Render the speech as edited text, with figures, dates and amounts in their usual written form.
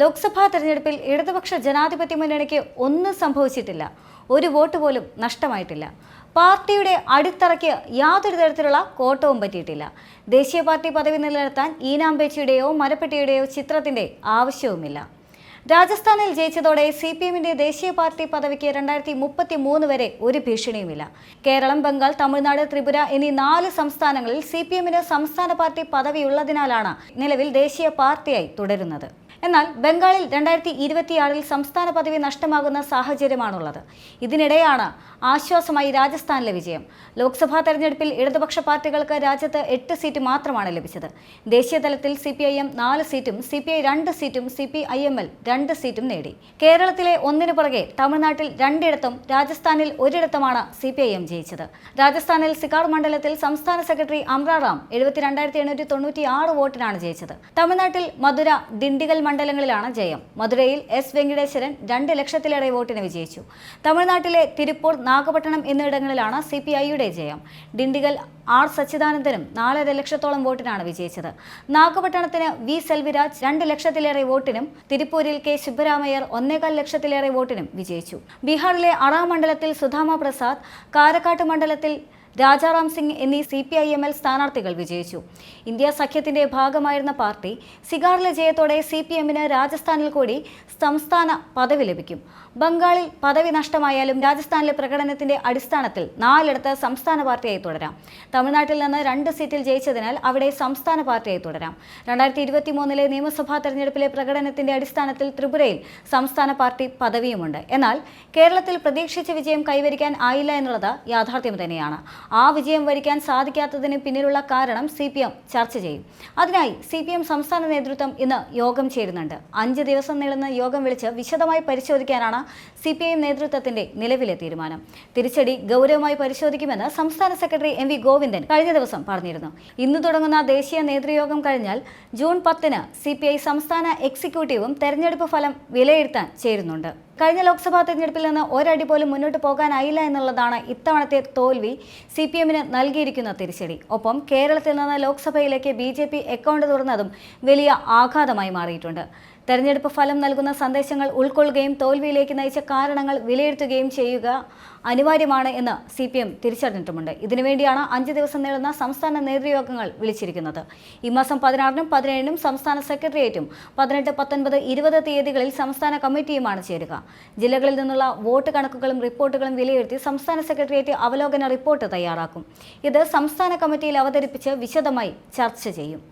ലോക്സഭാ തെരഞ്ഞെടുപ്പിൽ ഇടതുപക്ഷ ജനാധിപത്യ മുന്നണിക്ക് ഒന്നും സംഭവിച്ചിട്ടില്ല. ഒരു വോട്ട് പോലും നഷ്ടമായിട്ടില്ല. പാർട്ടിയുടെ അടിത്തറയ്ക്ക് യാതൊരു തരത്തിലുള്ള കോട്ടവും പറ്റിയിട്ടില്ല. ദേശീയ പാർട്ടി പദവി നിലനിർത്താൻ ഈനാമ്പേച്ചിയുടെയോ മരപ്പെട്ടിയുടെയോ ചിത്രത്തിന്റെ ആവശ്യവുമില്ല. രാജസ്ഥാനിൽ ജയിച്ചതോടെ CPM-ന്റെ ദേശീയ പാർട്ടി പദവിക്ക് 2033 വരെ ഒരു ഭീഷണിയുമില്ല. കേരളം, ബംഗാൾ, തമിഴ്നാട്, ത്രിപുര എന്നീ 4 സംസ്ഥാനങ്ങളിൽ CPM-ന് സംസ്ഥാന പാർട്ടി പദവിയുള്ളതിനാലാണ് നിലവിൽ ദേശീയ പാർട്ടിയായി തുടരുന്നത്. എന്നാൽ ബംഗാളിൽ 2026-ൽ സംസ്ഥാന പദവി നഷ്ടമാകുന്ന സാഹചര്യമാണുള്ളത്. ഇതിനിടെയാണ് ആശ്വാസമായി രാജസ്ഥാനിലെ വിജയം. ലോക്സഭാ തെരഞ്ഞെടുപ്പിൽ ഇടതുപക്ഷ പാർട്ടികൾക്ക് രാജ്യത്ത് 8 സീറ്റ് മാത്രമാണ് ലഭിച്ചത്. ദേശീയ തലത്തിൽ CPIM 4 സീറ്റും CPI 2 സീറ്റും CPIML 2 സീറ്റും നേടി. കേരളത്തിലെ ഒന്നിനു പുറകെ തമിഴ്നാട്ടിൽ 2 ഇടത്തും രാജസ്ഥാനിൽ 1 ഇടത്തുമാണ് CPIM ജയിച്ചത്. രാജസ്ഥാനിൽ സികാർ മണ്ഡലത്തിൽ സംസ്ഥാന സെക്രട്ടറി അമ്രാറാം 72,896 വോട്ടിനാണ് ജയിച്ചത്. തമിഴ്നാട്ടിൽ മധുര, ദിണ്ടിഗൽ മണ്ഡലങ്ങളിലാണ് ജയം. മധുരയിൽ S. വെങ്കിടേശ്വരൻ 2 ലക്ഷത്തിലേറെ വോട്ടിന് വിജയിച്ചു. തമിഴ്നാട്ടിലെ തിരുപ്പൂർ, നാഗപട്ടണം എന്നിവിടങ്ങളിലാണ് CPI-യുടെ ജയം. ദിണ്ടിഗൽ R. സച്ചിദാനന്ദനും 4.5 ലക്ഷത്തോളം വോട്ടിനാണ് വിജയിച്ചത്. നാഗപട്ടണത്തിന് V. സെൽവിരാജ് 2 ലക്ഷത്തിലേറെ വോട്ടിനും തിരുപ്പൂരിൽ K. സുബ്ബരാമയ്യർ 1.25 ലക്ഷത്തിലേറെ വോട്ടിനും വിജയിച്ചു. ബീഹാറിലെ അറാ മണ്ഡലത്തിൽ സുധാമ പ്രസാദ്, കാരക്കാട്ട് മണ്ഡലത്തിൽ രാജാറാം സിംഗ് എന്നീ CPIML സ്ഥാനാർത്ഥികൾ വിജയിച്ചു. ഇന്ത്യ സഖ്യത്തിന്റെ ഭാഗമായിരുന്ന പാർട്ടി സിഗാറിലെ ജയത്തോടെ CPM-ന് രാജസ്ഥാനിൽ കൂടി സംസ്ഥാന പദവി ലഭിക്കും. ബംഗാളിൽ പദവി നഷ്ടമായാലും രാജസ്ഥാനിലെ പ്രകടനത്തിന്റെ അടിസ്ഥാനത്തിൽ 4 ഇടത്ത് സംസ്ഥാന പാർട്ടിയായി തുടരാം. തമിഴ്നാട്ടിൽ നിന്ന് 2 സീറ്റിൽ ജയിച്ചതിനാൽ അവിടെ സംസ്ഥാന പാർട്ടിയായി തുടരാം. 2023-ലെ നിയമസഭാ തെരഞ്ഞെടുപ്പിലെ പ്രകടനത്തിന്റെ അടിസ്ഥാനത്തിൽ ത്രിപുരയിൽ സംസ്ഥാന പാർട്ടി പദവിയുമുണ്ട്. എന്നാൽ കേരളത്തിൽ പ്രതീക്ഷിച്ച വിജയം കൈവരിക്കാൻ ആയില്ല എന്നുള്ളത് യാഥാർത്ഥ്യം തന്നെയാണ്. ആ വിജയം വരിക്കാൻ സാധിക്കാത്തതിന് പിന്നിലുള്ള കാരണം CPM ചർച്ച ചെയ്യും. അതിനായി CPM സംസ്ഥാന നേതൃത്വം ഇന്ന് യോഗം ചേരുന്നുണ്ട്. 5 ദിവസം നീളുന്ന യോഗം വിളിച്ച് വിശദമായി പരിശോധിക്കാനാണ് CPM നേതൃത്വത്തിന്റെ നിലവിലെ തീരുമാനം. തിരിച്ചടി ഗൗരവമായി പരിശോധിക്കുമെന്ന് സംസ്ഥാന സെക്രട്ടറി MV ഗോവിന്ദൻ കഴിഞ്ഞ ദിവസം പറഞ്ഞിരുന്നു. ഇന്ന് തുടങ്ങുന്ന ദേശീയ നേതൃയോഗം കഴിഞ്ഞാൽ ജൂൺ 10-ന് CPI സംസ്ഥാന എക്സിക്യൂട്ടീവും തെരഞ്ഞെടുപ്പ് ഫലം വിലയിരുത്താൻ ചേരുന്നുണ്ട്. കഴിഞ്ഞ ലോക്സഭാ തെരഞ്ഞെടുപ്പിൽ നിന്ന് ഒരടി പോലും മുന്നോട്ട് പോകാനായില്ല എന്നുള്ളതാണ് ഇത്തവണത്തെ തോൽവി CPM-ന് നൽകിയിരിക്കുന്ന തിരിച്ചടി. ഒപ്പം കേരളത്തിൽ നിന്ന് ലോക്സഭയിലേക്ക് BJP അക്കൗണ്ട് തുറന്നതും വലിയ ആഘാതമായി മാറിയിട്ടുണ്ട്. തെരഞ്ഞെടുപ്പ് ഫലം നൽകുന്ന സന്ദേശങ്ങൾ ഉൾക്കൊള്ളുകയും തോൽവിയിലേക്ക് നയിച്ച കാരണങ്ങൾ വിലയിരുത്തുകയും ചെയ്യുക അനിവാര്യമാണ് എന്ന് CPM തിരിച്ചറിഞ്ഞിട്ടുമുണ്ട്. ഇതിനുവേണ്ടിയാണ് 5 ദിവസം നീളുന്ന സംസ്ഥാന നേതൃയോഗങ്ങൾ വിളിച്ചിരിക്കുന്നത്. ഈ മാസം 16-നും 17-നും സംസ്ഥാന സെക്രട്ടേറിയറ്റും 18, 19, 20 തീയതികളിൽ സംസ്ഥാന കമ്മിറ്റിയുമാണ് ചേരുക. ജില്ലകളിൽ നിന്നുള്ള വോട്ട് കണക്കുകളും റിപ്പോർട്ടുകളും വിലയിരുത്തി സംസ്ഥാന സെക്രട്ടേറിയറ്റ് അവലോകന റിപ്പോർട്ട് തയ്യാറാക്കും. ഇത് സംസ്ഥാന കമ്മിറ്റിയിൽ അവതരിപ്പിച്ച് വിശദമായി ചർച്ച ചെയ്യും.